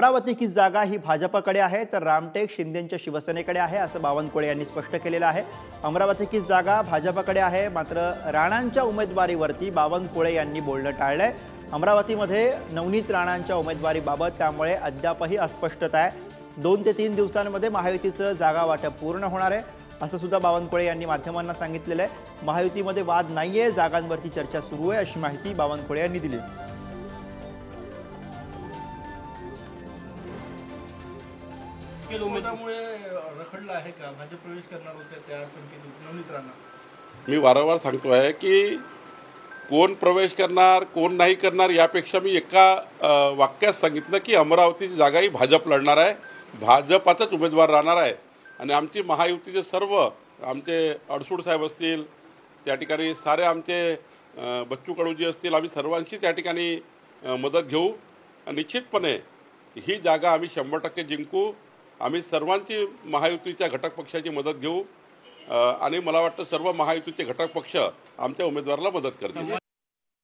अमरावती की जागा ही भाजपकडे आहे तर रामटेक शिंदेंच्या शिवसेनेकडे आहे असं बावनकुळे यांनी स्पष्ट केलेलं आहे। अमरावती की जागा भाजपकडे आहे, मात्र राणांच्या उमेदवारीवरती बावनकुळे यांनी बोलणं टाळलंय। अमरावतीमध्ये नवनीत राणांच्या उमेदवारीबाबत त्यामुळे अद्यापही अस्पष्टता आहे। 2 ते 3 दिवसांमध्ये महायुतीचं जागा वाटप पूर्ण होणार आहे असं सुद्धा बावनकुळे यांनी माध्यमांना सांगितलेलं आहे। महायुतीमध्ये वाद नाहीये, जागांवरती चर्चा सुरू आहे अशी माहिती बावनकुळे यांनी दिली। उमेदवारामुळे रखडला आहे का? भाजप प्रवेश करणार होते त्या संकेत नवनीत राणा। मी वारंवार सांगतो आहे की कोण प्रवेश करणार कोण नाही करणार यापेक्षा मी एका वाक्यात सांगितलं की अमरावतीची जागा ही भाजप लढणार आहे, भाजपाचाच उमेदवार राहणार आहे आणि आमची महायुतीचे सर्व आमचे अडसूड साहेब असतील, त्या ठिकाणी सारे आमचे बच्चू कडूजी असतील, आम्ही सर्वांची त्या ठिकाणी मदत घेऊ। निश्चितपणे ही जागा आम्ही 100% जिंकू। आम्ही सर्वांची महायुतीच्या घटक पक्षाची मदत घेऊ आणि मला वाटतं सर्व महायुतीचे घटक पक्ष आमच्या उमेदवाराला मदत करतील।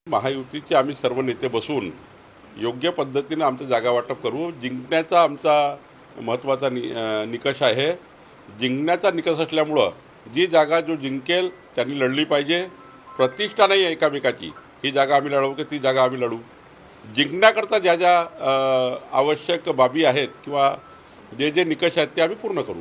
महायुतीचे आम्ही सर्व नेते बसून योग्य पद्धतीने आमचं जागा वाटप करू। जिंकण्याचा आमचा महत्त्वाचा निकष आहे। जिंकण्याचा निकष असल्यामुळं जी जागा जो जिंकेल त्यांनी लढली पाहिजे। प्रतिष्ठा नाही आहे एकामेकाची, ही जागा आम्ही लढवू की ती जागा आम्ही लढू। जिंकण्याकरता ज्या ज्या आवश्यक बाबी आहेत किंवा जे जे निकष आहेत ते आम्ही पूर्ण करू।